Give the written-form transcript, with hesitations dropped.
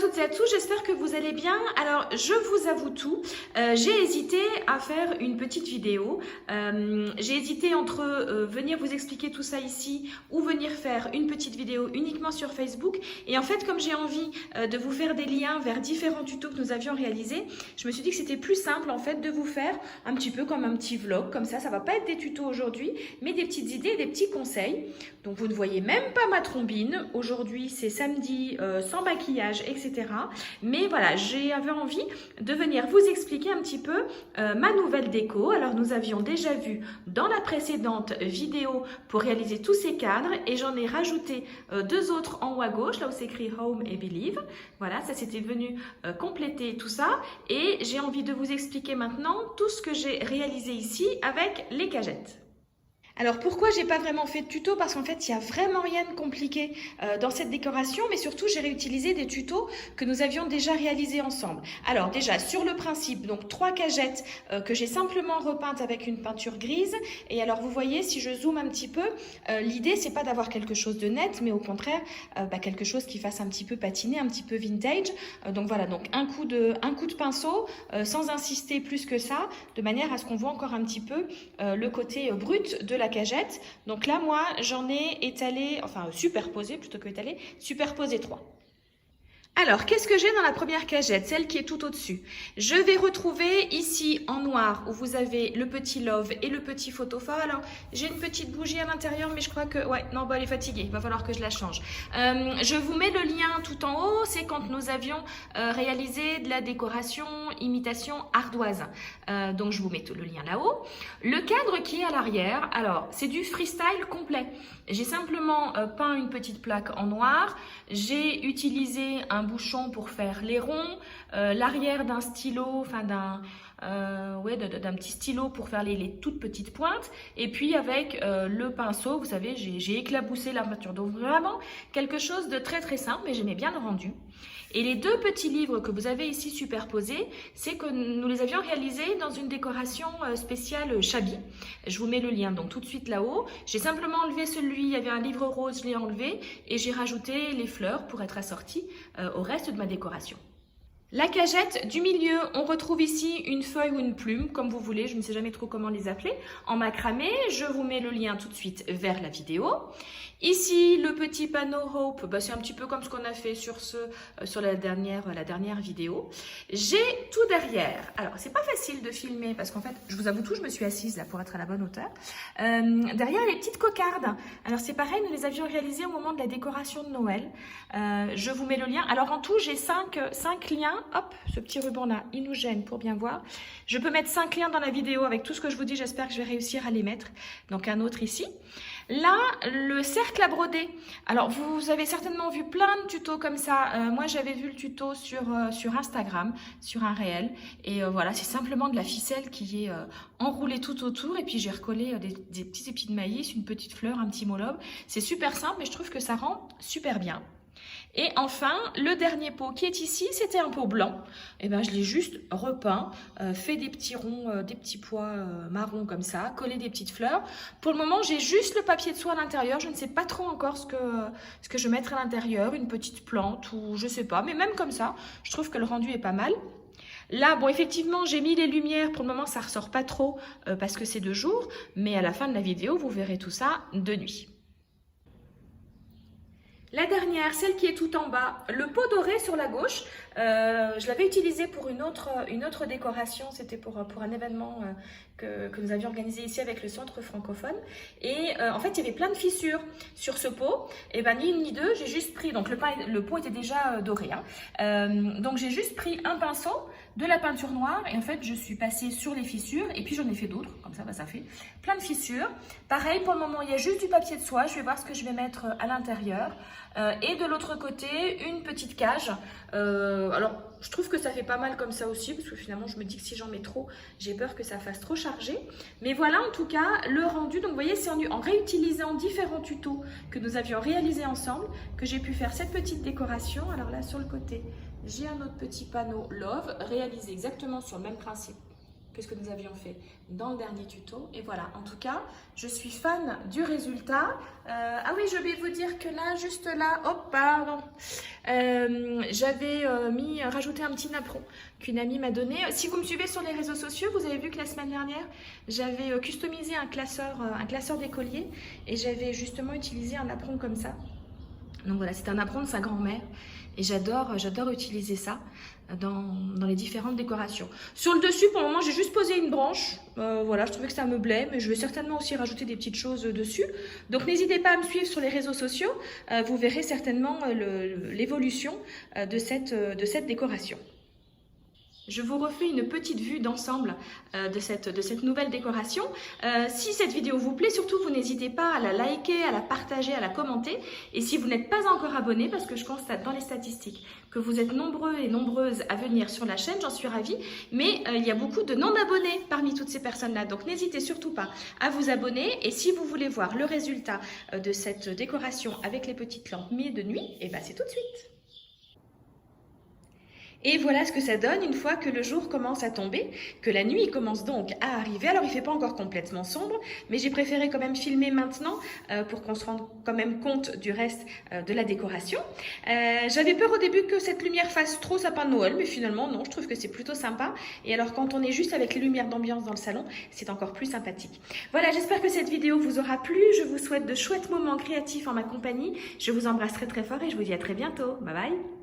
toutes et à tous, j'espère que vous allez bien. Alors, je vous avoue tout, j'ai hésité à faire une petite vidéo. J'ai hésité entre venir vous expliquer tout ça ici ou venir faire une petite vidéo uniquement sur Facebook. Et en fait, comme j'ai envie de vous faire des liens vers différents tutos que nous avions réalisés, je me suis dit que c'était plus simple en fait de vous faire un petit peu comme un petit vlog. Comme ça va pas être des tutos aujourd'hui, mais des petites idées et des petits conseils. Donc, vous ne voyez même pas ma trombine. Aujourd'hui, c'est samedi, sans maquillage, etc. Mais voilà, j'avais envie de venir vous expliquer un petit peu ma nouvelle déco. Alors, nous avions déjà vu dans la précédente vidéo pour réaliser tous ces cadres et j'en ai rajouté deux autres en haut à gauche, là où c'est écrit Home et Believe. Voilà, ça c'était venu compléter tout ça et j'ai envie de vous expliquer maintenant tout ce que j'ai réalisé ici avec les cagettes. Alors pourquoi j'ai pas vraiment fait de tuto? Parce qu'en fait il n'y a vraiment rien de compliqué dans cette décoration, mais surtout j'ai réutilisé des tutos que nous avions déjà réalisés ensemble. Alors déjà sur le principe, donc 3 cagettes que j'ai simplement repeintes avec une peinture grise. Et alors vous voyez, si je zoome un petit peu, l'idée c'est pas d'avoir quelque chose de net, mais au contraire quelque chose qui fasse un petit peu patiner, un petit peu vintage. Donc voilà, donc un coup de pinceau sans insister plus que ça, de manière à ce qu'on voit encore un petit peu le côté brut de la cagette. Donc là, moi, j'en ai étalé, enfin superposé plutôt que étalé, superposé 3. Alors, qu'est-ce que j'ai dans la première cagette, celle qui est tout au-dessus? Je vais retrouver ici en noir où vous avez le petit love et le petit photophare. Alors, j'ai une petite bougie à l'intérieur, mais je crois que... Ouais, non, elle est fatiguée, il va falloir que je la change. Je vous mets le lien tout en haut, c'est quand nous avions réalisé de la décoration imitation ardoise. Donc, je vous mets le lien là-haut. Le cadre qui est à l'arrière, alors, c'est du freestyle complet. J'ai simplement peint une petite plaque en noir. J'ai utilisé un bouchon pour faire les ronds, l'arrière d'un stylo, enfin d'un petit stylo pour faire les toutes petites pointes. Et puis avec le pinceau, vous savez, j'ai éclaboussé la peinture. Donc vraiment quelque chose de très très simple, mais j'aimais bien le rendu. Et les deux petits livres que vous avez ici superposés, c'est que nous les avions réalisés dans une décoration spéciale Shabby. Je vous mets le lien donc tout de suite là-haut. J'ai simplement enlevé celui, il y avait un livre rose, je l'ai enlevé et j'ai rajouté les fleurs pour être assorti au reste de ma décoration. La cagette du milieu, on retrouve ici une feuille ou une plume, comme vous voulez, je ne sais jamais trop comment les appeler, en macramé. Je vous mets le lien tout de suite vers la vidéo. Ici, le petit panneau Hope, c'est un petit peu comme ce qu'on a fait sur la dernière vidéo. J'ai tout derrière. Alors, c'est pas facile de filmer parce qu'en fait, je vous avoue tout, je me suis assise là pour être à la bonne hauteur. Derrière, les petites cocardes. Alors, c'est pareil, nous les avions réalisées au moment de la décoration de Noël. Je vous mets le lien. Alors, en tout, j'ai 5 liens. Hop, ce petit ruban-là, il nous gêne pour bien voir. Je peux mettre 5 liens dans la vidéo avec tout ce que je vous dis. J'espère que je vais réussir à les mettre. Donc, un autre ici. Là, le cercle à broder. Alors, vous avez certainement vu plein de tutos comme ça. Moi, j'avais vu le tuto sur Instagram, sur un réel. Et voilà, c'est simplement de la ficelle qui est enroulée tout autour. Et puis, j'ai recollé des petits épis de maïs, une petite fleur, un petit mauve. C'est super simple, mais je trouve que ça rend super bien. Et enfin, le dernier pot qui est ici, c'était un pot blanc. Et ben, je l'ai juste repeint, fait des petits ronds, des petits pois marrons comme ça, collé des petites fleurs. Pour le moment, j'ai juste le papier de soie à l'intérieur. Je ne sais pas trop encore ce que je vais mettre à l'intérieur, une petite plante ou je sais pas. Mais même comme ça, je trouve que le rendu est pas mal. Là, bon, effectivement, j'ai mis les lumières. Pour le moment, ça ressort pas trop parce que c'est de jour. Mais à la fin de la vidéo, vous verrez tout ça de nuit. La dernière, celle qui est tout en bas, le pot doré sur la gauche, je l'avais utilisé pour une autre décoration, c'était pour un événement que nous avions organisé ici avec le centre francophone. Et en fait, il y avait plein de fissures sur ce pot. Et ben ni une ni deux, j'ai juste pris, donc le pot était déjà doré, donc j'ai juste pris un pinceau, de la peinture noire et en fait je suis passée sur les fissures et puis j'en ai fait d'autres, comme ça ça fait plein de fissures. Pareil, pour le moment il y a juste du papier de soie, je vais voir ce que je vais mettre à l'intérieur. Et de l'autre côté, une petite cage. Alors, je trouve que ça fait pas mal comme ça aussi, parce que finalement, je me dis que si j'en mets trop, j'ai peur que ça fasse trop chargé. Mais voilà, en tout cas, le rendu. Donc, vous voyez, c'est en réutilisant différents tutos que nous avions réalisés ensemble, que j'ai pu faire cette petite décoration. Alors là, sur le côté, j'ai un autre petit panneau Love, réalisé exactement sur le même principe que ce que nous avions fait dans le dernier tuto. Et voilà, en tout cas, je suis fan du résultat. Ah oui, je vais vous dire que là, juste là, hop, pardon, j'avais rajouté un petit napperon qu'une amie m'a donné. Si vous me suivez sur les réseaux sociaux, vous avez vu que la semaine dernière, j'avais customisé un classeur d'écolier et j'avais justement utilisé un napperon comme ça. Donc voilà, c'est un napperon de sa grand-mère et j'adore utiliser ça dans les différentes décorations. Sur le dessus, pour le moment, j'ai juste posé une branche. Voilà, je trouvais que ça me plaît, mais je vais certainement aussi rajouter des petites choses dessus. Donc n'hésitez pas à me suivre sur les réseaux sociaux. Vous verrez certainement l'évolution de cette décoration. Je vous refais une petite vue d'ensemble de cette nouvelle décoration. Si cette vidéo vous plaît, surtout vous n'hésitez pas à la liker, à la partager, à la commenter. Et si vous n'êtes pas encore abonné, parce que je constate dans les statistiques que vous êtes nombreux et nombreuses à venir sur la chaîne, j'en suis ravie. Mais il y a beaucoup de non-abonnés parmi toutes ces personnes-là. Donc n'hésitez surtout pas à vous abonner. Et si vous voulez voir le résultat de cette décoration avec les petites lampes mais de nuit, et ben c'est tout de suite. Et voilà ce que ça donne une fois que le jour commence à tomber, que la nuit commence donc à arriver. Alors il ne fait pas encore complètement sombre, mais j'ai préféré quand même filmer maintenant pour qu'on se rende quand même compte du reste de la décoration. J'avais peur au début que cette lumière fasse trop sapin de Noël, mais finalement non, je trouve que c'est plutôt sympa. Et alors quand on est juste avec les lumières d'ambiance dans le salon, c'est encore plus sympathique. Voilà, j'espère que cette vidéo vous aura plu. Je vous souhaite de chouettes moments créatifs en ma compagnie. Je vous embrasse très très fort et je vous dis à très bientôt. Bye bye.